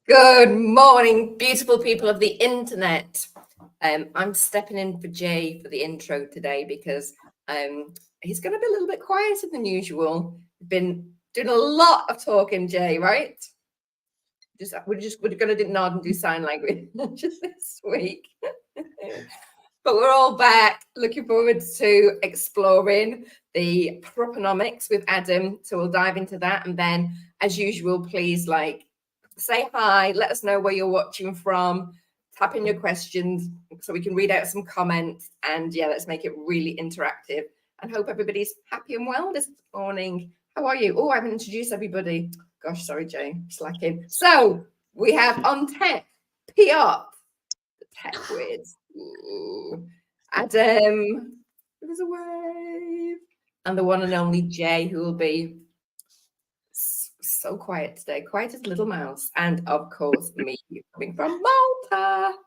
Good morning, beautiful people of the internet. I'm stepping in for Jay for the intro today because he's going to be a little bit quieter than usual. We've been doing a lot of talking, Jay, right? We're going to nod and do sign language just this week. But we're all back. Looking forward to exploring the proponomics with Adam. So we'll dive into that. And then, as usual, please say hi. Let us know where you're watching from. Tap in your questions so we can read out some comments. And yeah, let's make it really interactive. And hope everybody's happy and well this morning. How are you? Oh, I haven't introduced everybody. Gosh, sorry, Jay. Slacking. So we have on tech, Piotr, the tech whiz. Ooh. Adam, there's a wave, and the one and only Jay, who will be so quiet today, quiet as a little mouse, and of course me coming from Malta.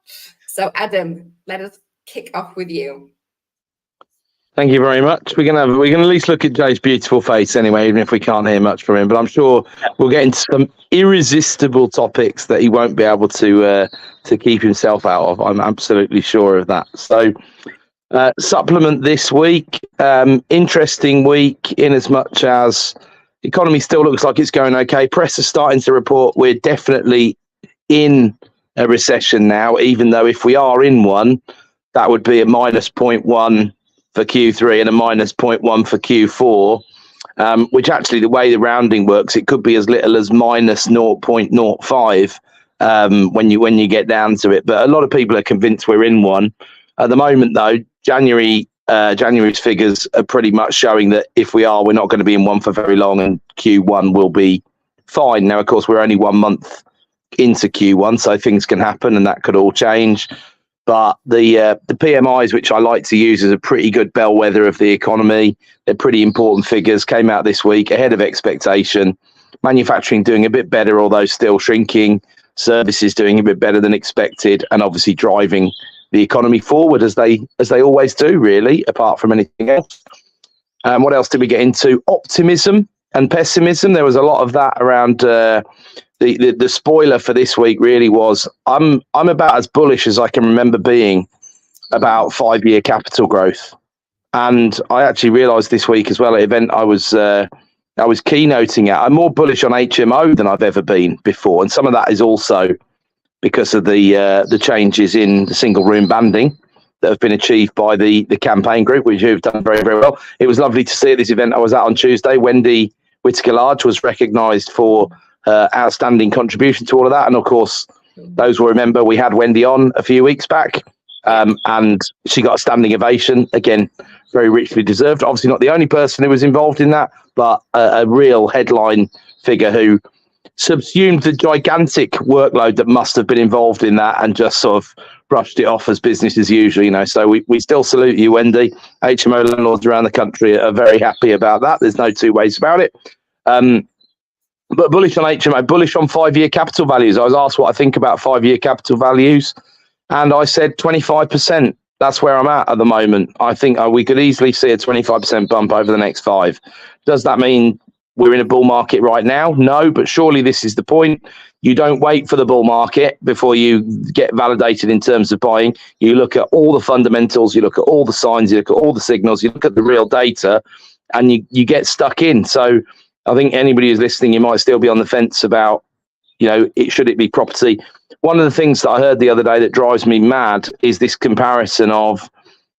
So Adam, let us kick off with you. Thank you very much. We're gonna at least look at Jay's beautiful face anyway, even if we can't hear much from him. But I'm sure we'll get into some irresistible topics that he won't be able to keep himself out of. I'm absolutely sure of that. So, supplement this week, interesting week in as much as the economy still looks like it's going okay. Press is starting to report we're definitely in a recession now, even though if we are in one, that would be a minus 0.1 for Q3 and a minus 0.1 for Q4, which actually the way the rounding works, it could be as little as minus 0.05 when you get down to it. But a lot of people are convinced we're in one. At the moment, though, January's figures are pretty much showing that if we are, we're not going to be in one for very long, and Q1 will be fine. Now, of course, we're only 1 month into Q1, so things can happen and that could all change. But the PMIs, which I like to use as a pretty good bellwether of the economy, they're pretty important figures, came out this week ahead of expectation. Manufacturing doing a bit better, although still shrinking. Services doing a bit better than expected, and obviously driving the economy forward as they always do, really, apart from anything else. What else did we get into? Optimism and pessimism. There was a lot of that around. The spoiler for this week really was I'm about as bullish as I can remember being about 5-year capital growth, and I actually realised this week as well at an event I was keynoting at, I'm more bullish on HMO than I've ever been before, and some of that is also because of the changes in the single room banding that have been achieved by the campaign group, which have done very, very well. It was lovely to see at this event I was at on Tuesday. Wendy Whitaker-Large was recognised for outstanding contribution to all of that, and of course those will remember we had Wendy on a few weeks back, and she got a standing ovation, again very richly deserved. Obviously not the only person who was involved in that, but a real headline figure who subsumed the gigantic workload that must have been involved in that and just sort of brushed it off as business as usual, so we still salute you, Wendy. HMO landlords around the country are very happy about that, there's no two ways about it. But bullish on HMO, bullish on 5-year capital values. I was asked what I think about 5-year capital values, and I said 25%. That's where I'm at the moment. I think we could easily see a 25% bump over the next 5. Does that mean we're in a bull market right now? No, but surely this is the point. You don't wait for the bull market before you get validated in terms of buying. You look at all the fundamentals, you look at all the signs, you look at all the signals, you look at the real data, and you get stuck in. So I think anybody who's listening, you might still be on the fence about, should it be property? One of the things that I heard the other day that drives me mad is this comparison of,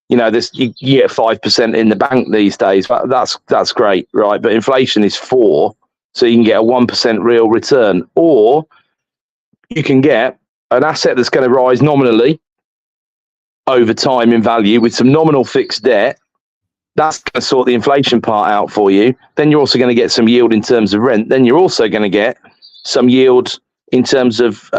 this you get 5% in the bank these days. That's great, right? But inflation is 4%, so you can get a 1% real return, or you can get an asset that's going to rise nominally over time in value with some nominal fixed debt. That's going to sort the inflation part out for you. Then you're also going to get some yield in terms of rent. Then you're also going to get some yield in terms of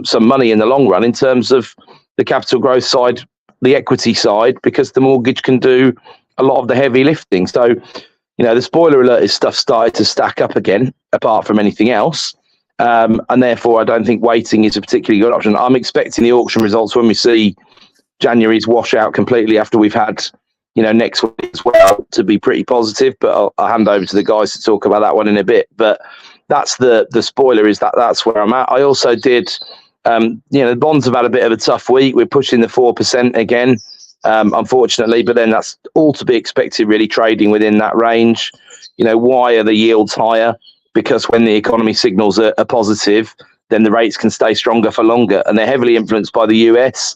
some money in the long run in terms of the capital growth side, the equity side, because the mortgage can do a lot of the heavy lifting. So, the spoiler alert is stuff started to stack up again, apart from anything else. And therefore, I don't think waiting is a particularly good option. I'm expecting the auction results when we see January's wash out completely after we've had next week as well to be pretty positive, but I'll hand over to the guys to talk about that one in a bit. But that's the spoiler, is that's where I'm at. I also did, the bonds have had a bit of a tough week. We're pushing the 4% again, unfortunately, but then that's all to be expected, really, trading within that range. Why are the yields higher? Because when the economy signals are positive, then the rates can stay stronger for longer, and they're heavily influenced by the US,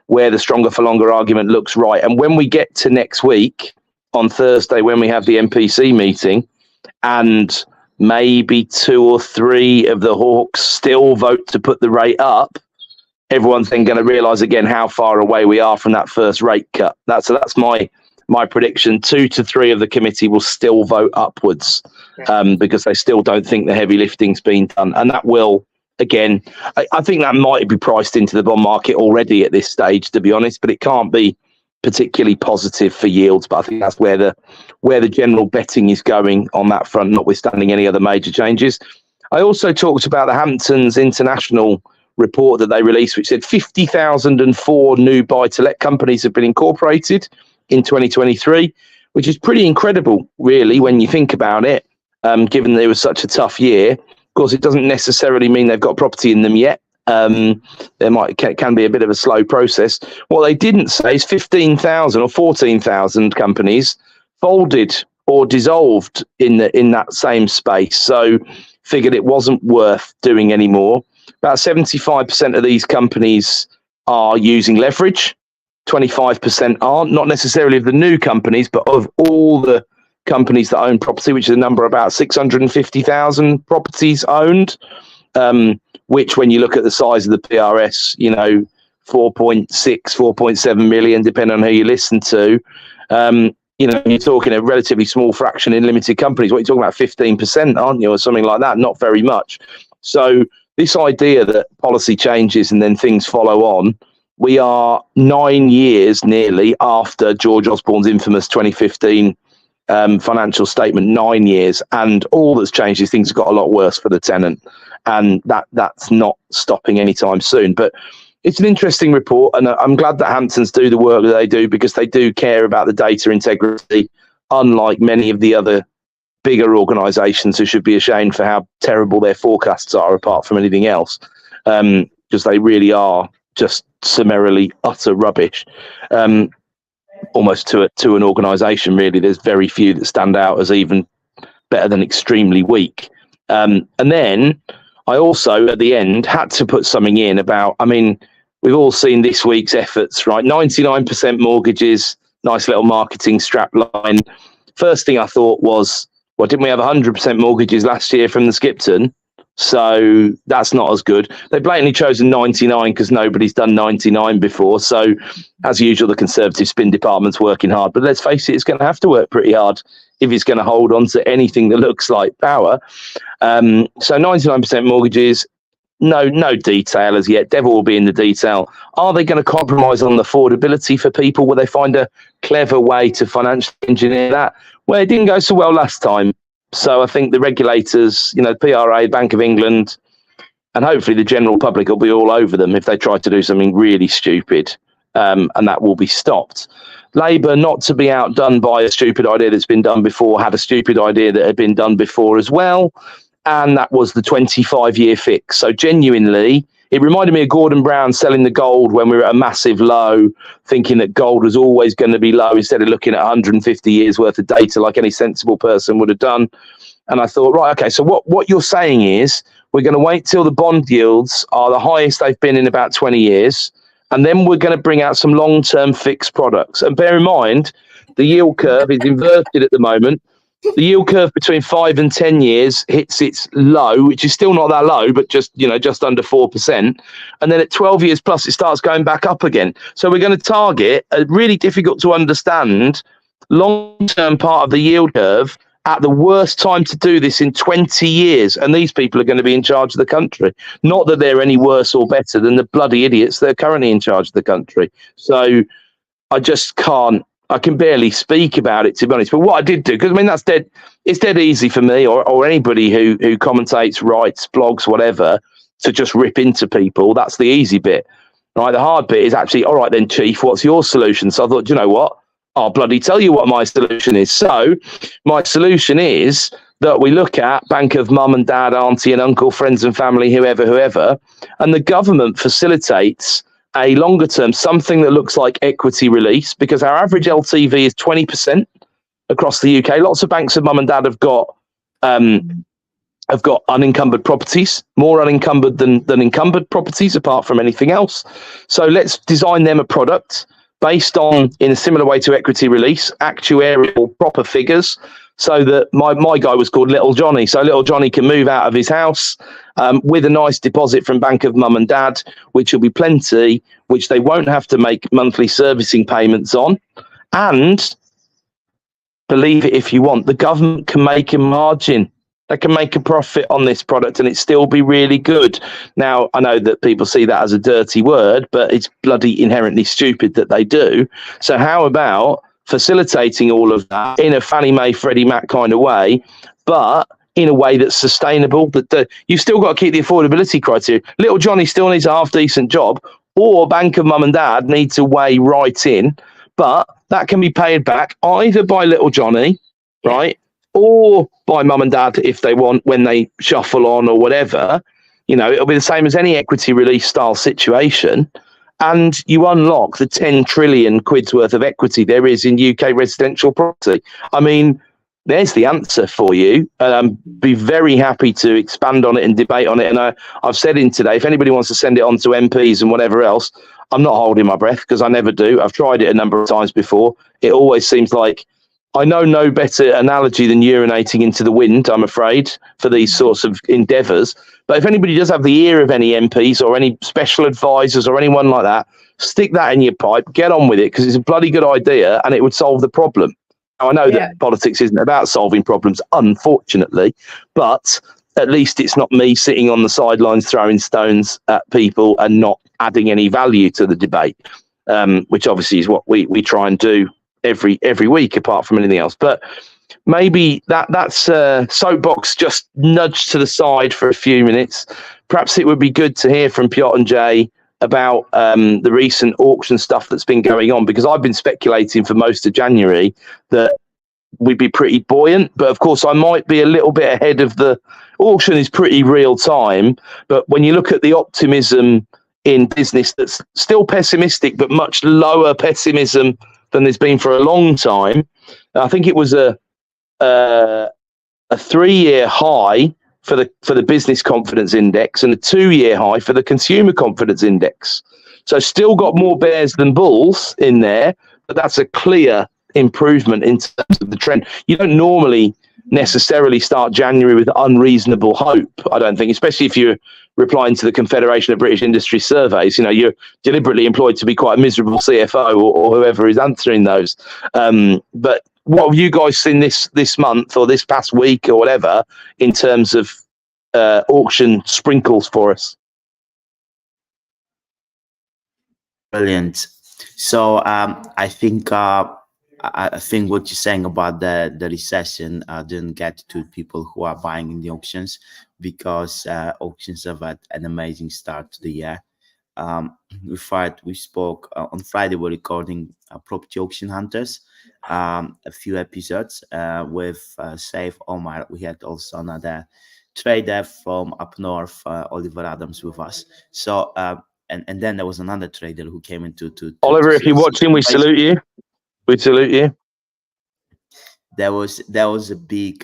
where the stronger for longer argument looks right. And when we get to next week, on Thursday, when we have the MPC meeting, and maybe 2 or 3 of the hawks still vote to put the rate up, everyone's then going to realise again how far away we are from that first rate cut. That's my prediction. 2 to 3 of the committee will still vote upwards, because they still don't think the heavy lifting's been done. And that will, again, I think that might be priced into the bond market already at this stage, to be honest, but it can't be particularly positive for yields. But I think that's where the general betting is going on that front, notwithstanding any other major changes. I also talked about the Hamptons International report that they released, which said 50,004 new buy-to-let companies have been incorporated in 2023, which is pretty incredible, really, when you think about it, given that it was such a tough year. Of course, it doesn't necessarily mean they've got property in them yet. There can be a bit of a slow process. What they didn't say is 15,000 or 14,000 companies folded or dissolved in that same space. So figured it wasn't worth doing anymore. About 75% of these companies are using leverage. 25% aren't, not necessarily of the new companies, but of all the companies that own property, which is a number about 650,000 properties owned, which when you look at the size of the PRS, 4.6, 4.7 million, depending on who you listen to, you're talking a relatively small fraction in limited companies. What you're talking about, 15%, aren't you, or something like that? Not very much. So this idea that policy changes and then things follow on, we are 9 years nearly after George Osborne's infamous 2015 financial statement, 9 years, and all that's changed is things have got a lot worse for the tenant, and that's not stopping anytime soon. But it's an interesting report, and I'm glad that Hamptons do the work that they do, because they do care about the data integrity, unlike many of the other bigger organisations who should be ashamed for how terrible their forecasts are, apart from anything else, because they really are just summarily utter rubbish, almost to an organisation. Really, there's very few that stand out as even better than extremely weak. And then I also, at the end, had to put something in about, we've all seen this week's efforts, right? 99% mortgages, nice little marketing strap line. First thing I thought was, well, didn't we have 100% mortgages last year from the Skipton? So that's not as good. They blatantly chosen 99 because nobody's done 99 before. So as usual, the Conservative spin department's working hard. But let's face it, it's going to have to work pretty hard if it's going to hold on to anything that looks like power. So 99% mortgages, no detail as yet. Devil will be in the detail. Are they going to compromise on the affordability for people? Will they find a clever way to financially engineer that? Well, it didn't go so well last time. So I think the regulators, PRA, Bank of England, and hopefully the general public will be all over them if they try to do something really stupid, and that will be stopped. Labour, not to be outdone by a stupid idea that's been done before, had a stupid idea that had been done before as well, and that was the 25-year fix. So genuinely, it reminded me of Gordon Brown selling the gold when we were at a massive low, thinking that gold was always going to be low instead of looking at 150 years worth of data like any sensible person would have done. And I thought, right, okay, so what you're saying is we're going to wait till the bond yields are the highest they've been in about 20 years, and then we're going to bring out some long-term fixed products. And bear in mind, the yield curve is inverted at the moment. The yield curve between 5 and 10 years hits its low, which is still not that low, but just under 4%. And then at 12 years plus, it starts going back up again. So we're going to target a really difficult to understand long-term part of the yield curve at the worst time to do this in 20 years. And these people are going to be in charge of the country. Not that they're any worse or better than the bloody idiots that are currently in charge of the country. So I just can't. I can barely speak about it, to be honest. But what I did do, because that's dead. It's dead easy for me or anybody who commentates, writes, blogs, whatever, to just rip into people. That's the easy bit, right? The hard bit is actually, all right, then, Chief, what's your solution? So I thought, you know what? I'll bloody tell you what my solution is. So my solution is that we look at, bank of mum and dad, auntie and uncle, friends and family, whoever, and the government facilitates a longer term, something that looks like equity release, because our average LTV is 20% across the UK. Lots of banks of mum and dad have got unencumbered properties, more unencumbered than encumbered properties, apart from anything else. So let's design them a product based on, in a similar way to equity release, actuarial proper figures, so that my guy was called Little Johnny. So Little Johnny can move out of his house with a nice deposit from bank of mum and dad, which will be plenty, which they won't have to make monthly servicing payments on. And believe it if you want, the government can make a margin. They can make a profit on this product and it still be really good. Now, I know that people see that as a dirty word, but it's bloody inherently stupid that they do. So how about facilitating all of that in a Fannie Mae, Freddie Mac kind of way, but in a way that's sustainable, that you've still got to keep the affordability criteria. Little Johnny still needs a half-decent job, or bank of mum and dad needs a way right in, but that can be paid back either by Little Johnny, right, or by mum and dad if they want, when they shuffle on or whatever. You know, it'll be the same as any equity release style situation. And you unlock the 10 trillion quid's worth of equity there is in UK residential property. I mean, there's the answer for you. Be very happy to expand on it and debate on it. And I've said in today, if anybody wants to send it on to MPs and whatever else, I'm not holding my breath, because I never do. I've tried it a number of times before. It always seems like, I know no better analogy than urinating into the wind, I'm afraid, for these sorts of endeavours. But if anybody does have the ear of any MPs or any special advisors or anyone like that, stick that in your pipe, get on with it, because it's a bloody good idea and it would solve the problem. Now, I know that politics isn't about solving problems, unfortunately, but at least it's not me sitting on the sidelines throwing stones at people and not adding any value to the debate, which obviously is what we try and do every week, apart from anything else. But maybe that's soapbox just nudged to the side for a few minutes. Perhaps it would be good to hear from Piotr and Jay about the recent auction stuff that's been going on, because I've been speculating for most of January that we'd be pretty buoyant, but of course I might be a little bit ahead of the auction. Is pretty real time, but when you look at the optimism in business, that's still pessimistic, but much lower pessimism than there's been for a long time. I think it was a 3-year high for the business confidence index and a 2-year high for the consumer confidence index. So still got more bears than bulls in there, but that's a clear improvement in terms of the trend. You don't normally necessarily start January with unreasonable hope, I don't think, especially if you're replying to the Confederation of British Industry surveys. You know, you're deliberately employed to be quite a miserable CFO or whoever is answering those. But what have you guys seen this month or this past week or whatever in terms of auction sprinkles for us? Brilliant. So I think what you're saying about the recession didn't get to people who are buying in the auctions, because auctions have had an amazing start to the year. We spoke on Friday. We're recording Property Auction Hunters, a few episodes with Saif Omar. We had also another trader from up north, Oliver Adams, with us. So and then there was another trader who came into to Oliver, if you're watching, we salute you. We salute you. There was a big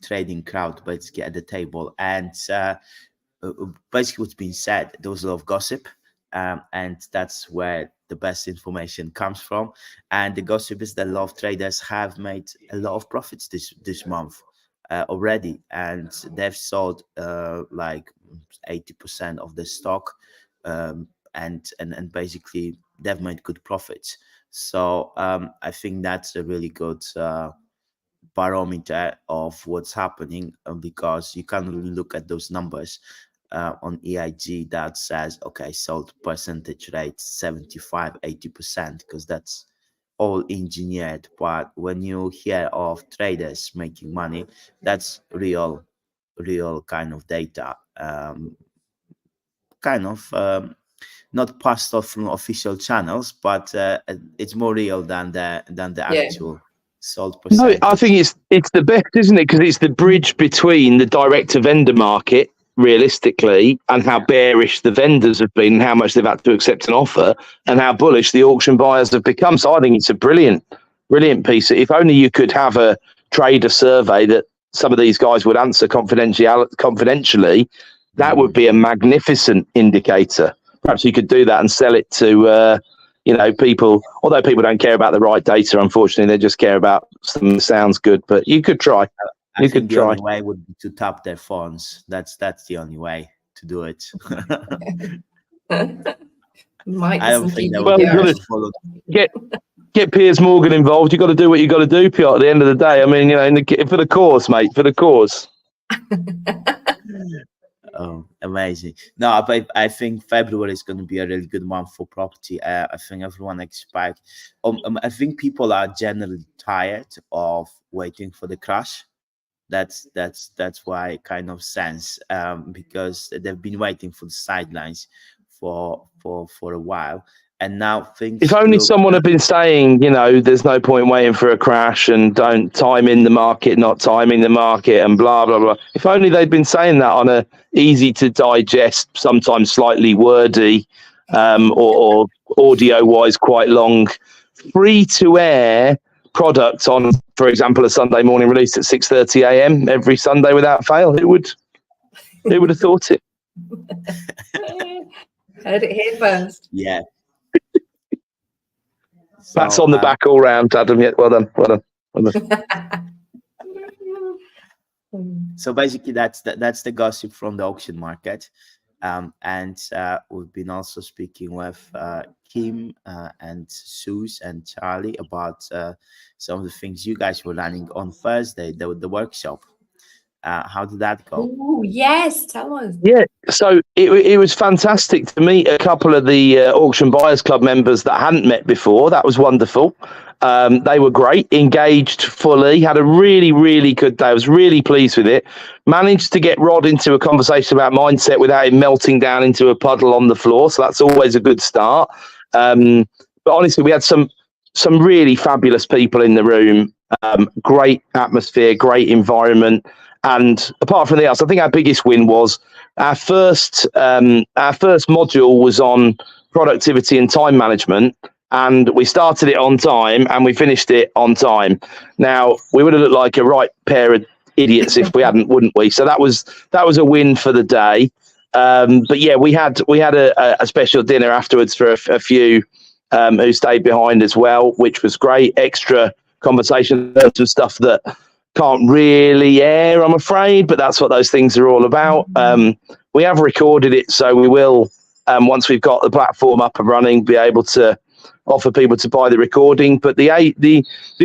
trading crowd basically at the table, and basically what's been said, there was a lot of gossip, and that's where the best information comes from. And the gossip is that a lot of traders have made a lot of profits this month already, and they've sold like 80% of the stock, and basically they've made good profits. So I think that's a really good barometer of what's happening, because you can't really look at those numbers on EIG that says, okay, sold percentage rate 75-80%, because that's all engineered. But when you hear of traders making money, that's real kind of data, not passed off from official channels, but it's more real than the actual sold No, percentage. I think it's the best, isn't it? Because it's the bridge between the direct to vendor market, realistically, and how bearish the vendors have been, and how much they've had to accept an offer, and how bullish the auction buyers have become. So I think it's a brilliant piece. If only you could have a trader survey that some of these guys would answer confidentially, that would be a magnificent indicator. Perhaps you could do that and sell it to people, although people don't care about the right data, unfortunately, they just care about something that sounds good. But you could try. I think the only way would be to tap their phones. That's the only way to do it. I don't think that would be followed. Get Piers Morgan involved. You've got to do what you got to do, Piotr. At the end of the day, I mean, for the cause, mate, for the cause. Oh, amazing. No, but I think February is going to be a really good month for property. I think everyone expects. I think people are generally tired of waiting for the crash. That's why I kind of sense, because they've been waiting for the sidelines for a while. And now things. If only someone had been saying, there's no point waiting for a crash and don't time in the market, not timing the market, and blah blah blah. If only they'd been saying that on a easy to digest, sometimes slightly wordy, or audio wise quite long, free to air product on, for example, a Sunday morning release at 6:30 a.m. every Sunday without fail. Who would have thought it? Heard it here first. Yeah. That's on the back all round, Adam. Yeah, well done. So basically, that's the gossip from the auction market, and we've been also speaking with Kim and Suze and Charlie about some of the things you guys were running on Thursday, the workshop. How did that go? Oh yes, tell us. Yeah, so it was fantastic to meet a couple of the Auction Buyers Club members that I hadn't met before. That was wonderful. They were great, engaged fully, had a really, really good day. I was really pleased with it. Managed to get Rod into a conversation about mindset without him melting down into a puddle on the floor. So that's always a good start. But honestly, we had some really fabulous people in the room. Great atmosphere, great environment. And apart from the else, I think our biggest win was our first module was on productivity and time management, and we started it on time and we finished it on time. Now, we would have looked like a right pair of idiots if we hadn't, wouldn't we? So that was a win for the day. But yeah, we had a special dinner afterwards for a few who stayed behind as well, which was great. Extra conversation, some stuff that can't really air, I'm afraid, but that's what those things are all about. We have recorded it, so we will, once we've got the platform up and running, be able to offer people to buy the recording. But the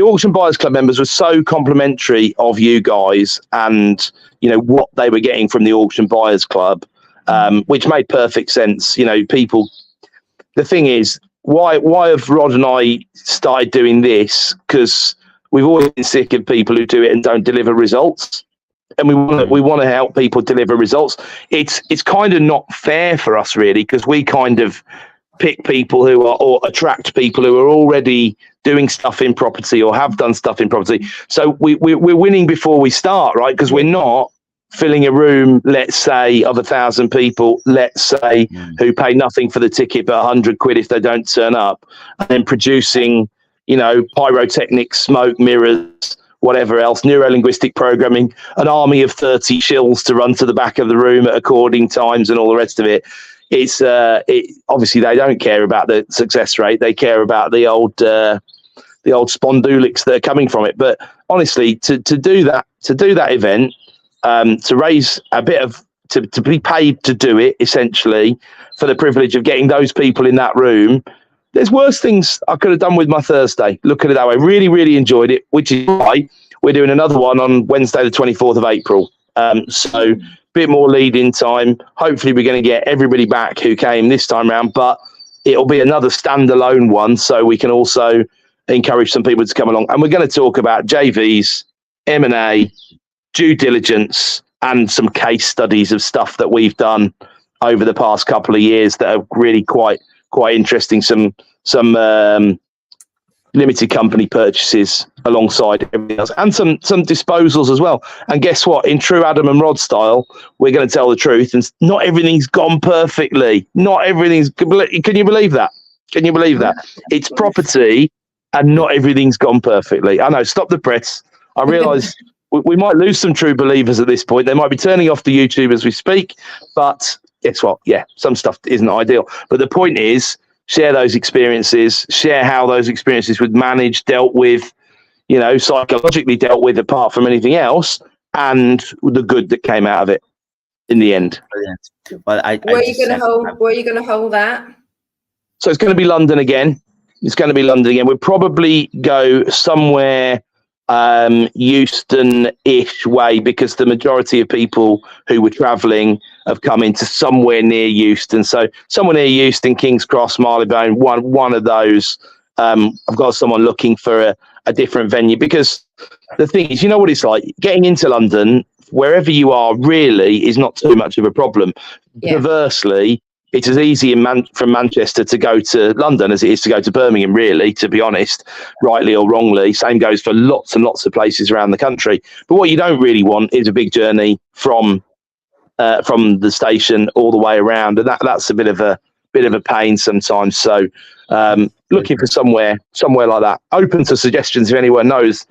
Auction Buyers Club members were so complimentary of you guys, and what they were getting from the Auction Buyers Club, which made perfect sense. People. The thing is, why have Rod and I started doing this? Because we've always been sick of people who do it and don't deliver results, and we want to help people deliver results. It's kind of not fair for us, really, because we kind of pick people or attract people who are already doing stuff in property or have done stuff in property. So we're winning before we start, right? Because we're not filling a room, let's say, of 1,000 people, let's say, who pay nothing for the ticket but 100 quid if they don't turn up, and then producing pyrotechnics, smoke, mirrors, whatever else, neuro-linguistic programming, an army of 30 shills to run to the back of the room at according times and all the rest of it. It's obviously they don't care about the success rate. They care about the old spondulics that are coming from it. But honestly, to do that event, to raise a bit of, to be paid to do it, essentially, for the privilege of getting those people in that room, there's worse things I could have done with my Thursday. Look at it that way. Really, really enjoyed it, which is why we're doing another one on Wednesday, the 24th of April. So a bit more lead-in time. Hopefully we're going to get everybody back who came this time around, but it'll be another standalone one, so we can also encourage some people to come along. And we're going to talk about JVs, M&A, due diligence, and some case studies of stuff that we've done over the past couple of years that are really quite interesting. Some limited company purchases alongside everything else, and some disposals as well. And guess what? In true Adam and Rod style, we're going to tell the truth, and not everything's gone perfectly. Not everything's. Can you believe that? Can you believe that? It's property, and not everything's gone perfectly. I know. Stop the press. I realise we might lose some true believers at this point. They might be turning off the YouTube as we speak. But guess what? Yeah, some stuff isn't ideal. But the point is, share those experiences, share how those experiences were managed, dealt with, psychologically dealt with apart from anything else, and the good that came out of it in the end. Brilliant. Well, where are you going to hold that? So it's going to be London again. We'll probably go somewhere Euston-ish way, because the majority of people who were travelling have come into somewhere near Euston. So somewhere near Euston, King's Cross, Marylebone, one of those. I've got someone looking for a different venue, because the thing is, you know what it's like getting into London, wherever you are really is not too much of a problem. Yeah. Perversely, it's as easy from Manchester to go to London as it is to go to Birmingham, really, to be honest, rightly or wrongly. Same goes for lots and lots of places around the country. But what you don't really want is a big journey from the station all the way around, and that's a bit of a pain sometimes. So looking for somewhere like that. Open to suggestions if anyone knows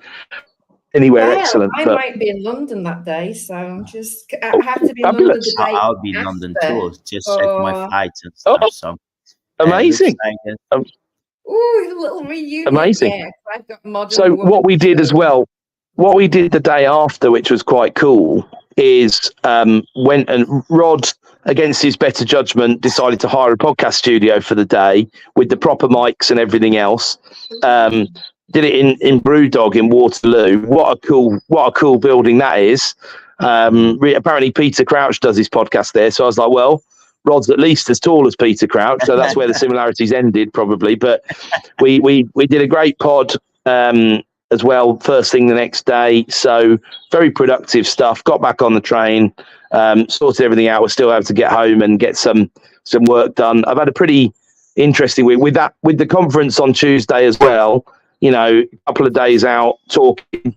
anywhere excellent. I might be in London that day, so I have to be in London the day I'll be in London too. Just check my flights and stuff. So amazing. Ooh, a little reunion. Amazing. Yeah, I've got modern. So what we did as well, what we did the day after, which was quite cool, is went and Rod, against his better judgment, decided to hire a podcast studio for the day with the proper mics and everything else. Did it in Brewdog in Waterloo. What a cool building that is. Apparently Peter Crouch does his podcast there, so I was like, well, Rod's at least as tall as Peter Crouch, so that's where the similarities ended probably. But we did a great pod as well first thing the next day, so very productive stuff. Got back on the train, sorted everything out. We're still able to get home and get some work done. I've had a pretty interesting week with the conference on Tuesday as well. A couple of days out talking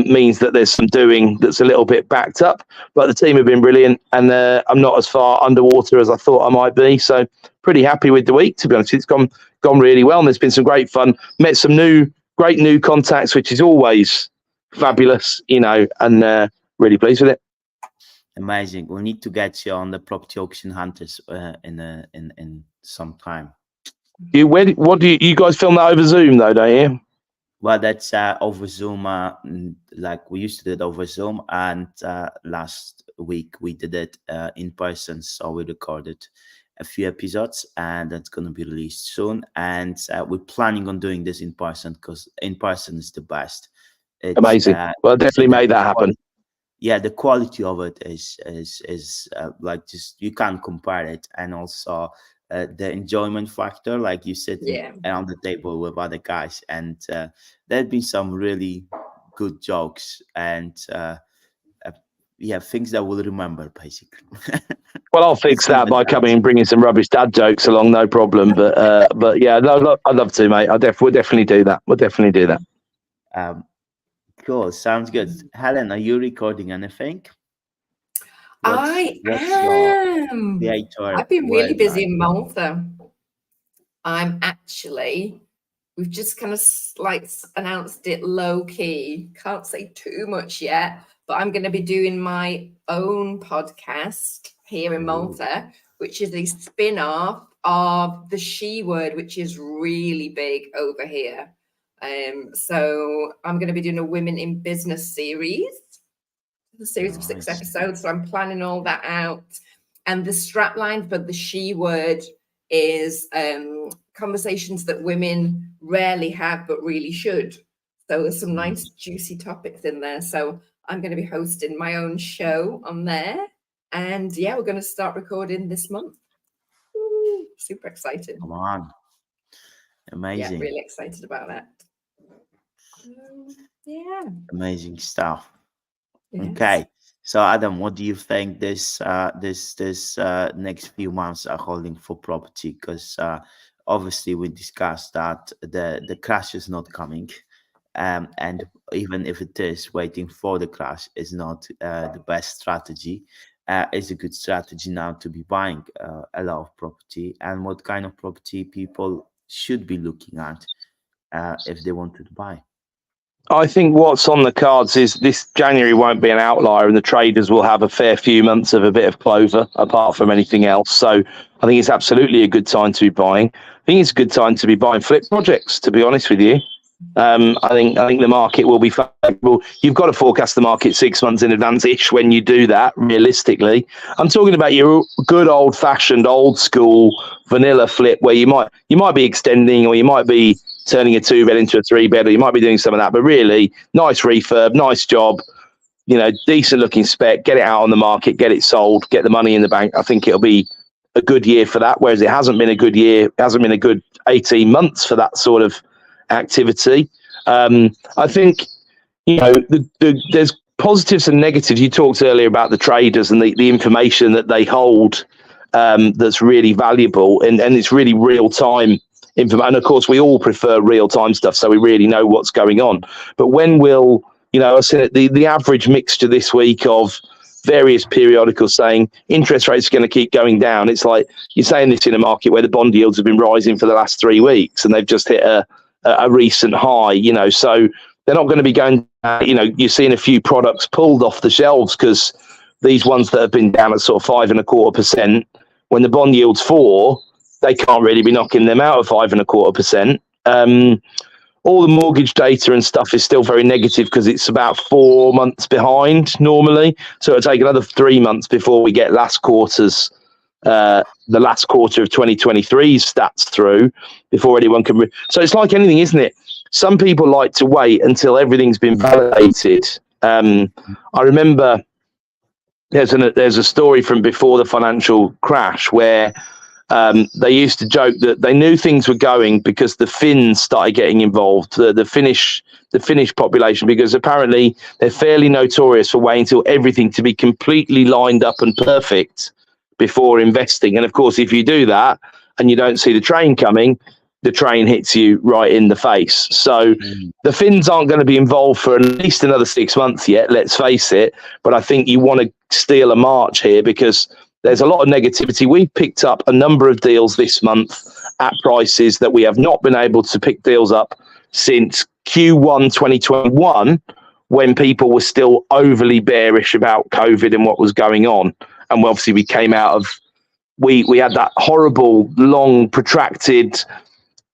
means that there's some doing that's a little bit backed up, but the team have been brilliant, and I'm not as far underwater as I thought I might be. So pretty happy with the week, to be honest. It's gone really well, and there's been some great fun. Met some great new contacts, which is always fabulous, and really pleased with it. Amazing. We'll need to get you on the Property Auction Hunters in some time. You guys film that over Zoom though, don't you? Well, that's over Zoom. Like we used to do it over Zoom, and last week we did it in person. So we recorded a few episodes, and that's going to be released soon. And we're planning on doing this in person, because in person is the best. It's, amazing. Well, definitely made that happen. Yeah, the quality of it is like, just you can't compare it, and also the enjoyment factor, like you said, around the table with other guys, and there'd been some really good jokes and things that we'll remember basically. Well, I'll fix that by coming and bringing some rubbish dad jokes along, no problem. But yeah, no, I'd love to, mate. We'll definitely do that. Cool, sounds good. Helen, are you recording anything? I am. I've been really busy in Malta. We've just kind of like announced it low key. Can't say too much yet, but I'm going to be doing my own podcast here in Malta, which is a spin-off of the She Word, which is really big over here. So I'm going to be doing a Women in Business series. The series of 6 episodes, so I'm planning all that out. And the strapline for the She Word is conversations that women rarely have but really should. So there's some nice juicy topics in there. So I'm going to be hosting my own show on there, and yeah, we're going to start recording this month. Ooh, super excited. Come on, amazing. Yeah, really excited about that. Yeah, amazing stuff. Yes. Okay, so Adam, what do you think this next few months are holding for property? Because obviously we discussed that the crash is not coming, and even if it is, waiting for the crash is not the best strategy. It's a good strategy now to be buying a lot of property, and what kind of property people should be looking at if they wanted to buy. I think what's on the cards is this January won't be an outlier, and the traders will have a fair few months of a bit of clover apart from anything else. So I think it's absolutely a good time to be buying. I think it's a good time to be buying flip projects, to be honest with you. I think the market will be favourable. You've got to forecast the market 6 months in advance-ish when you do that, realistically. I'm talking about your good old-fashioned, old-school vanilla flip where you might be extending, or you might be turning a 2-bed into a 3-bed, or you might be doing some of that. But really, nice refurb, nice job, decent looking spec, get it out on the market, get it sold, get the money in the bank. I think it'll be a good year for that, whereas it hasn't been a good year, it hasn't been a good 18 months for that sort of activity. I think, there's positives and negatives. You talked earlier about the traders and the information that they hold that's really valuable, and it's really real time information. And of course, we all prefer real time stuff, so we really know what's going on. But when will, I said the average mixture this week of various periodicals saying interest rates are going to keep going down. It's like you're saying this in a market where the bond yields have been rising for the last 3 weeks, and they've just hit a recent high, so they're not going to be going, you're seeing a few products pulled off the shelves because these ones that have been down at sort of 5.25%, when the bond yield's 4%, they can't really be knocking them out of 5.25%. All the mortgage data and stuff is still very negative because it's about 4 months behind normally. So it'll take another 3 months before we get the last quarter of 2023's stats through before anyone can. So it's like anything, isn't it? Some people like to wait until everything's been validated. I remember there's a story from before the financial crash where they used to joke that they knew things were going because the Finns started getting involved, the Finnish population, because apparently they're fairly notorious for waiting until everything to be completely lined up and perfect before investing. And of course, if you do that and you don't see the train coming, the train hits you right in the face. So the Finns aren't going to be involved for at least another 6 months yet, let's face it. But I think you want to steal a march here because there's a lot of negativity. We've picked up a number of deals this month at prices that we have not been able to pick deals up since Q1 2021, when people were still overly bearish about COVID and what was going on. And obviously we came out of, we had that horrible, long, protracted,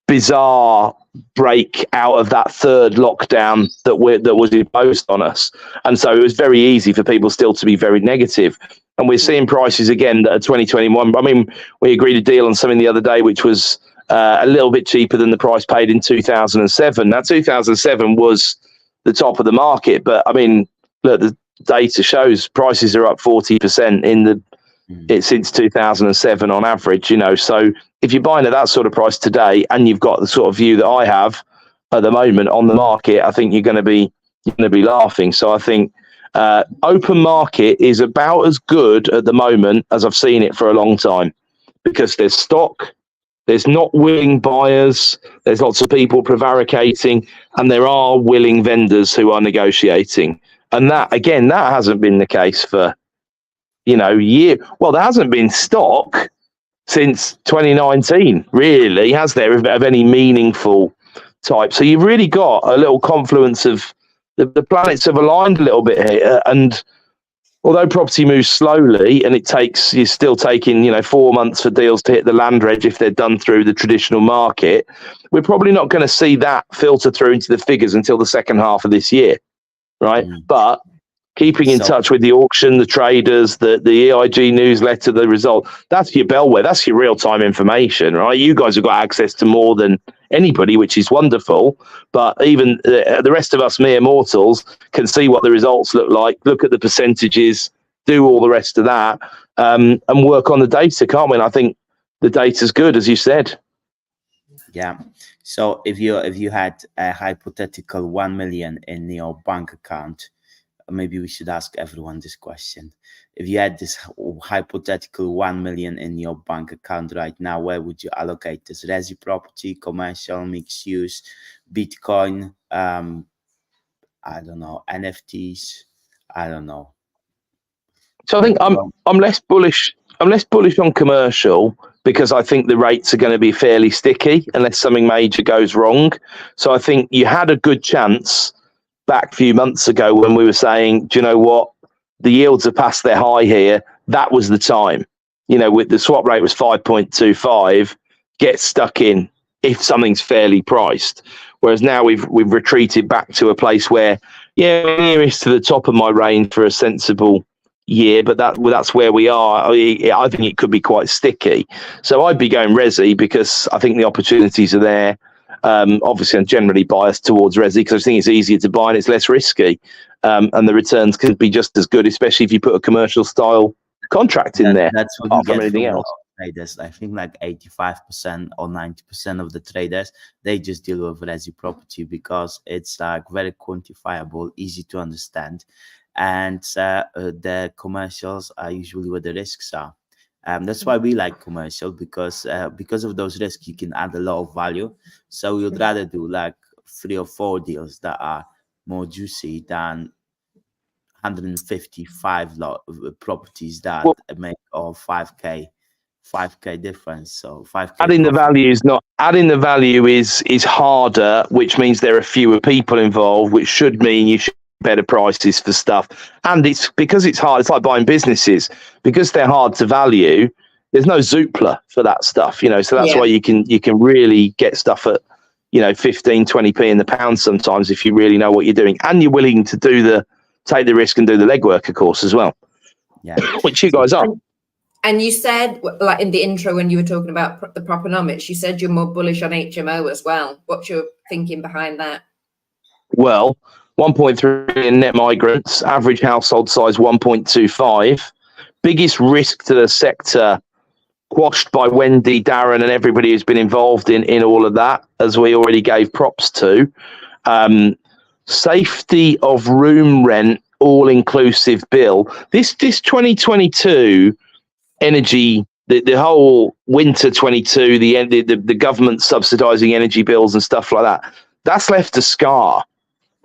bizarre break out of that third lockdown that was imposed on us. And so it was very easy for people still to be very negative. And we're seeing prices again that are 2021. I mean, we agreed a deal on something the other day, which was a little bit cheaper than the price paid in 2007. Now, 2007 was the top of the market. But I mean, look, the data shows prices are up 40% since 2007 on average, So if you're buying at that sort of price today and you've got the sort of view that I have at the moment on the market, I think you're going to be laughing. So I think open market is about as good at the moment as I've seen it for a long time, because there's stock, there's not willing buyers, there's lots of people prevaricating, and there are willing vendors who are negotiating. And that hasn't been the case for there hasn't been stock since 2019, really, has there, of any meaningful type? So you've really got a little confluence of the planets have aligned a little bit here. And although property moves slowly and you're still taking 4 months for deals to hit the land reg if they're done through the traditional market, we're probably not going to see that filter through into the figures until the second half of this year, right? But keeping in touch with the auction, the traders, the EIG newsletter, the result, that's your bellwether, that's your real-time information, right? You guys have got access to more than anybody, which is wonderful. But even the rest of us mere mortals can see what the results look like, look at the percentages, do all the rest of that, and work on the data, can't we? And I think the data's good, as you said. Yeah. So if you had a hypothetical 1 million in your bank account, maybe we should ask everyone this question. If you had this hypothetical 1 million in your bank account right now, where would you allocate this? Resi property, commercial, mixed use, Bitcoin, I don't know, NFTs, I don't know. So I think I'm less bullish. I'm less bullish on commercial because I think the rates are going to be fairly sticky unless something major goes wrong. So I think you had a good chance back a few months ago when we were saying, do you know what? The yields are past their high here. That was the time. You know, with the swap rate was 5.25, get stuck in if something's fairly priced. Whereas now we've retreated back to a place where, yeah, nearest to the top of my range for a sensible year, but that's where we are. I think it could be quite sticky. So I'd be going resi because I think the opportunities are there. Obviously, I'm generally biased towards resi because I think it's easier to buy and it's less risky, and the returns can be just as good, especially if you put a commercial style contract in there. That's what apart you from get anything from else. Traders. I think like 85% or 90% of the traders, they just deal with resi property because it's like very quantifiable, easy to understand, and the commercials are usually where the risks are. That's why we like commercial, because of those risks you can add a lot of value. So we'd rather do like 3 or 4 deals that are more juicy than 155 properties that make all 5k difference. So 5k Adding the value is not adding the value is harder, which means there are fewer people involved, which should mean you should get better prices for stuff. And it's because it's hard. It's like buying businesses because they're hard to value. There's no Zoopla for that stuff, you know. So that's why you can really get stuff at 15, 20p in the pound sometimes if you really know what you're doing and you're willing to take the risk and do the legwork, of course, as well. Yeah, which you guys are. And you said, like in the intro when you were talking about the proponomics, you said you're more bullish on HMO as well. What's your thinking behind that? Well, 1.3 million net migrants, average household size 1.25. Biggest risk to the sector quashed by Wendy, Darren, and everybody who's been involved in all of that, as we already gave props to. Safety of room rent, all-inclusive bill. This 2022 energy, the whole winter 22, the government subsidising energy bills and stuff like that, that's left a scar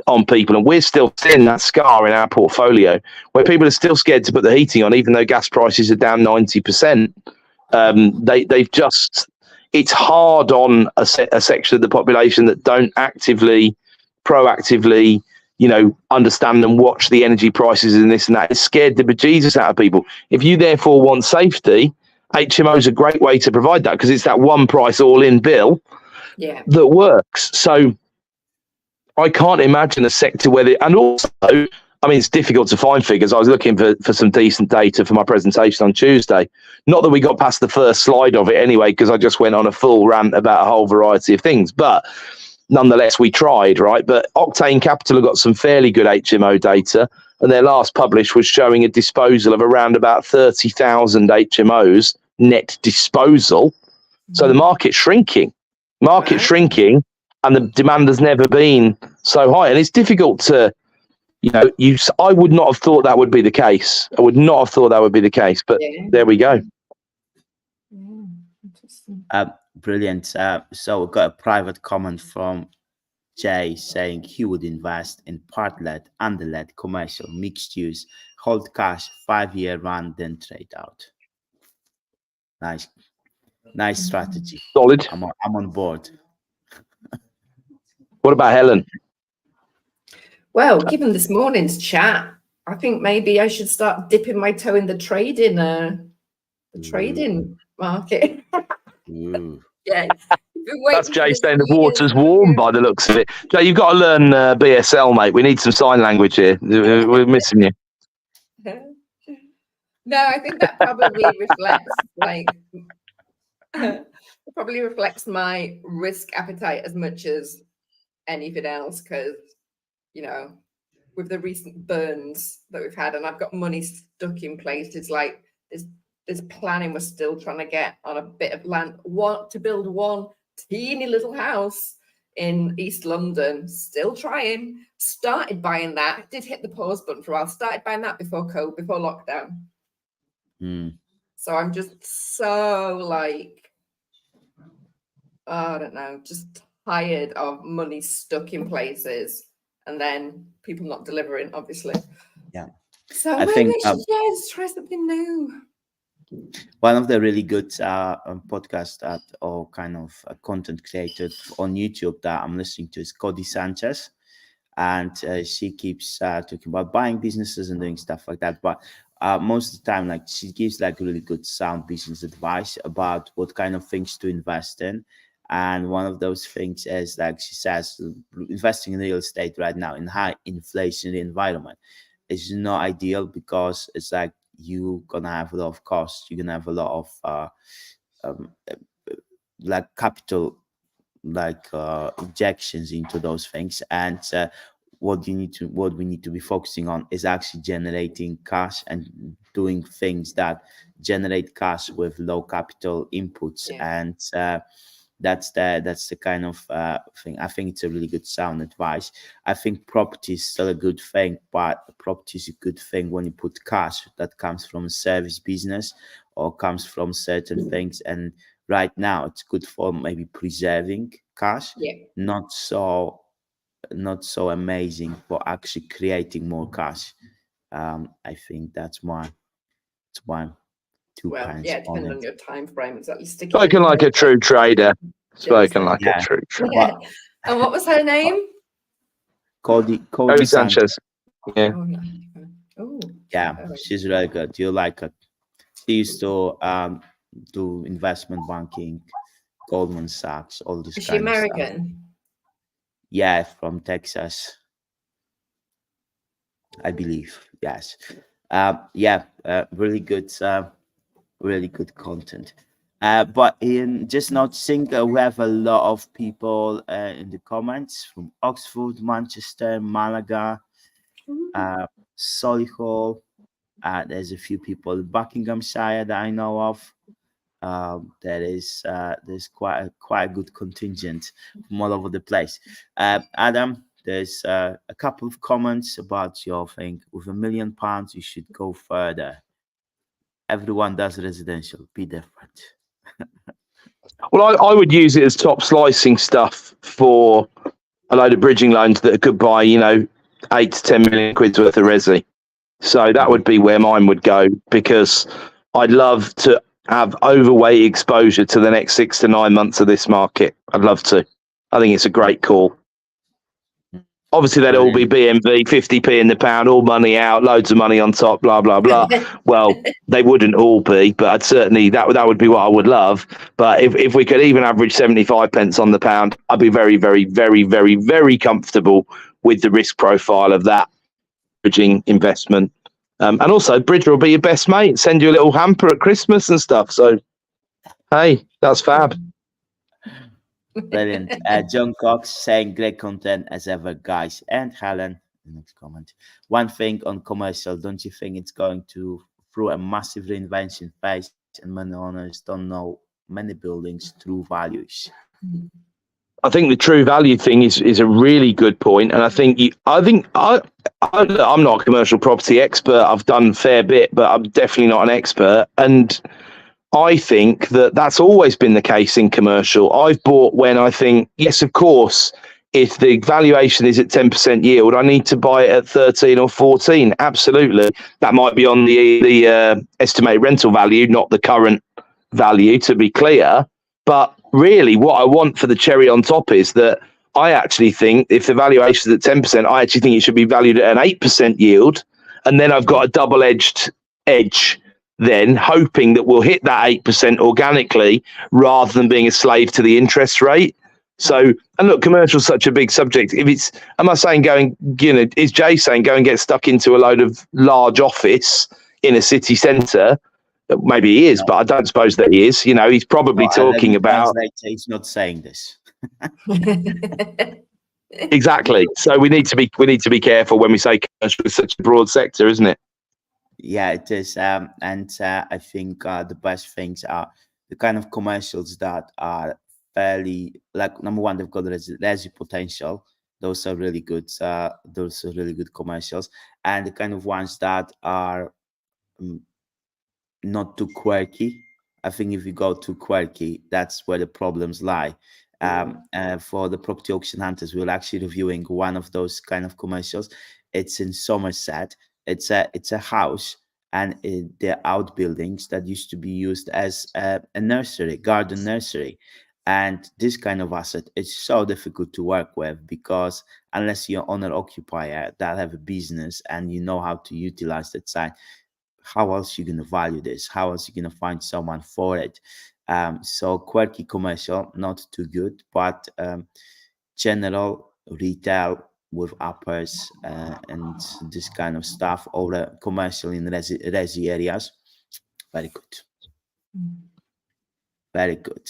on people, and we're still seeing that scar in our portfolio, where people are still scared to put the heating on, even though gas prices are down 90%. They've just, it's hard on a section of the population that don't proactively, understand and watch the energy prices and this and that. It's scared the bejesus out of people. If you therefore want safety, HMO is a great way to provide that because it's that one price all-in bill that works. So I can't imagine a sector where and also, I mean, it's difficult to find figures. I was looking for some decent data for my presentation on Tuesday. Not that we got past the first slide of it anyway, because I just went on a full rant about a whole variety of things. But nonetheless, we tried, right? But Octane Capital have got some fairly good HMO data, and their last published was showing a disposal of around about 30,000 HMOs net disposal. So the market's shrinking. Shrinking, and the demand has never been so high. And it's difficult to, I would not have thought that would be the case. I would not have thought that would be the case, but there we go. Brilliant. So we got a private comment from Jay saying he would invest in part-led, under-led, commercial, mixed use, hold cash, 5-year run, then trade out. Nice strategy. Solid. I'm on board. What about Helen? Well, given this morning's chat, I think maybe I should start dipping my toe in the trading market. Yeah. That's Jay saying the water's warm by the looks of it. Jay, you've got to learn BSL, mate. We need some sign language here. We're missing you. No, I think that probably reflects my risk appetite as much as anything else, because with the recent burns that we've had, and I've got money stuck in places like this planning we're still trying to get on a bit of land, to build one teeny little house in East London. Still trying. Started buying that. Did hit the pause button for a while. Started buying that before COVID, before lockdown. So I'm just so like, I don't know, just tired of money stuck in places and then people not delivering, obviously. Yeah. So I maybe think I should just try something new. one of the really good podcasts or kind of content creators on YouTube that I'm listening to is Cody Sanchez. And she keeps talking about buying businesses and doing stuff like that. But most of the time, like, she gives like really good sound business advice about what kind of things to invest in. And one of those things is, like she says, investing in real estate right now in high inflationary environment is not ideal, because it's like you're gonna have a lot of costs. You're gonna have a lot of like capital, like injections into those things. And what we need to be focusing on is actually generating cash and doing things that generate cash with low capital inputs. And that's the kind of thing. I think it's a really good sound advice. I think property is still a good thing, but property is a good thing when you put cash that comes from a service business or comes from certain things. And right now it's good for maybe preserving cash, not so amazing for actually creating more cash. I think that's my 2 pence it on depends it. on your time frame. Exactly. Spoken like a true trader. Spoken like Yeah. a true trader. And what was her name? Cody Sanchez. Yeah. Yeah, she's really good. You like her. She used to do investment banking, Goldman Sachs, all this Is she kind of stuff. American? Yeah, from Texas, I believe. Yes. Really good content. But in just noticing, we have a lot of people in the comments from Oxford, Manchester, Malaga, Solihull. There's a few people in Buckinghamshire that I know of. There's quite a good contingent from all over the place. Adam, there's a couple of comments about your thing. With £1 million, you should go further. Everyone does residential. Be different. Well, I would use it as top slicing stuff for a load of bridging loans that could buy, 8 to 10 million quid's worth of resi. So that would be where mine would go, because I'd love to have overweight exposure to the next 6 to 9 months of this market. I'd love to. I think it's a great call. Obviously, they'd all be BMV, 50p in the pound, all money out, loads of money on top, blah, blah, blah. Well, they wouldn't all be, but I'd certainly, that would be what I would love. But if we could even average 75 pence on the pound, I'd be very, very, very, very, very comfortable with the risk profile of that bridging investment. And also, Bridger will be your best mate, send you a little hamper at Christmas and stuff. So, hey, that's fab. Brilliant. John Cox saying great content as ever, guys. And Helen, the next comment. One thing on commercial, don't you think it's going to through a massive reinvention phase and many owners don't know many buildings' true values? I think the true value thing is a really good point, and I think I'm not a commercial property expert. I've done a fair bit, but I'm definitely not an expert. And I think that's always been the case in commercial. I've bought when I think, yes, of course, if the valuation is at 10% yield, I need to buy it at 13 or 14. Absolutely. That might be on the estimated rental value, not the current value, to be clear. But really, what I want for the cherry on top is that I actually think if the valuation is at 10%, I actually think it should be valued at an 8% yield. And then I've got a double-edged edge then, hoping that we'll hit that 8% organically rather than being a slave to the interest rate. So, and look, commercial is such a big subject. Is Jay saying go and get stuck into a load of large office in a city centre? Maybe he is, but I don't suppose that he is. He's probably talking about. He's not saying this. Exactly. So we need to be careful when we say commercial is such a broad sector, isn't it? Yeah, it is. I think the best things are the kind of commercials that are fairly, like, number one, they've got resi potential. Those are really good. Those are really good commercials, and the kind of ones that are not too quirky. I think if you go too quirky, that's where the problems lie. For the property auction hunters, we're actually reviewing one of those kind of commercials. It's in Somerset. It's a house, and they're outbuildings that used to be used as a nursery, garden nursery. And this kind of asset is so difficult to work with, because unless you're owner occupier that have a business and you know how to utilize that site, how else you going to value this? How else you going to find someone for it? So quirky commercial, not too good, but general retail with uppers and this kind of stuff, or commercial in resi areas, very good, very good,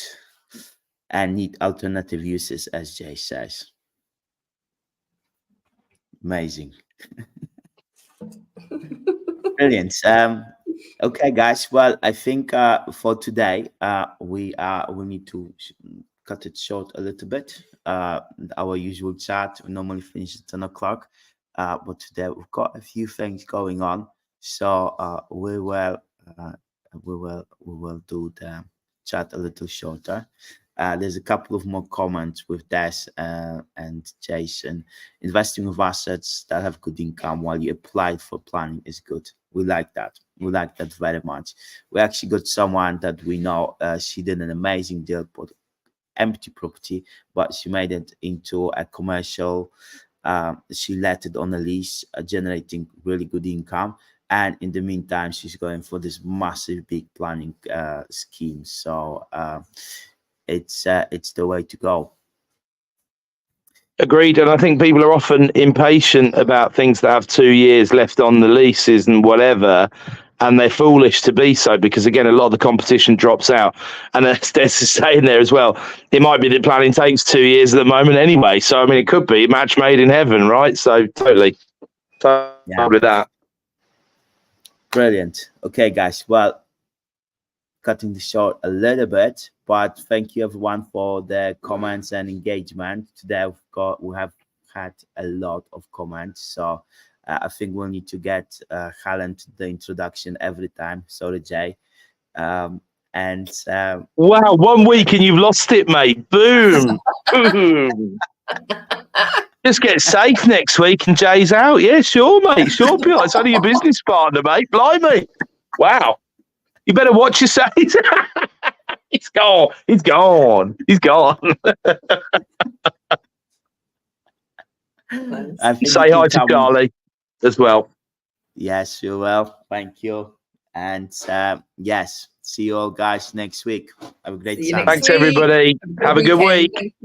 and need alternative uses, as Jay says. Amazing. Brilliant. Okay, guys. Well, I think for today we need to cut it short a little bit. Our usual chat, we normally finish at 10 o'clock, but today we've got a few things going on, so we will do the chat a little shorter. There's a couple of more comments with Des and Jason. Investing with assets that have good income while you apply for planning is good. We like that. We like that very much. We actually got someone that we know. She did an amazing deal, but empty property, but she made it into a commercial. She let it on a lease, generating really good income. And in the meantime, she's going for this massive, big planning scheme. So it's the way to go. Agreed. And I think people are often impatient about things that have 2 years left on the leases and whatever, and they're foolish to be so, because again, a lot of the competition drops out. And as Des is saying there as well, it might be that planning takes 2 years at the moment anyway. So I mean, it could be a match made in heaven, right? So totally with that. Brilliant. Okay, guys. Well, cutting the short a little bit, but thank you everyone for the comments and engagement. Today we have had a lot of comments, so I think we'll need to get Helen to the introduction every time. Sorry, Jay. Wow, 1 week and you've lost it, mate. Boom. Boom. Just get safe next week and Jay's out. Yeah, sure, mate. Sure, Piotr. It's only your business partner, mate. Blimey. Wow. You better watch yourself. He's gone. He's gone. He's gone. Say hi to Chorley as well. Yes, you will. Thank you. And yes, see you all guys next week. Have a great time. Thanks, everybody. Have a good week.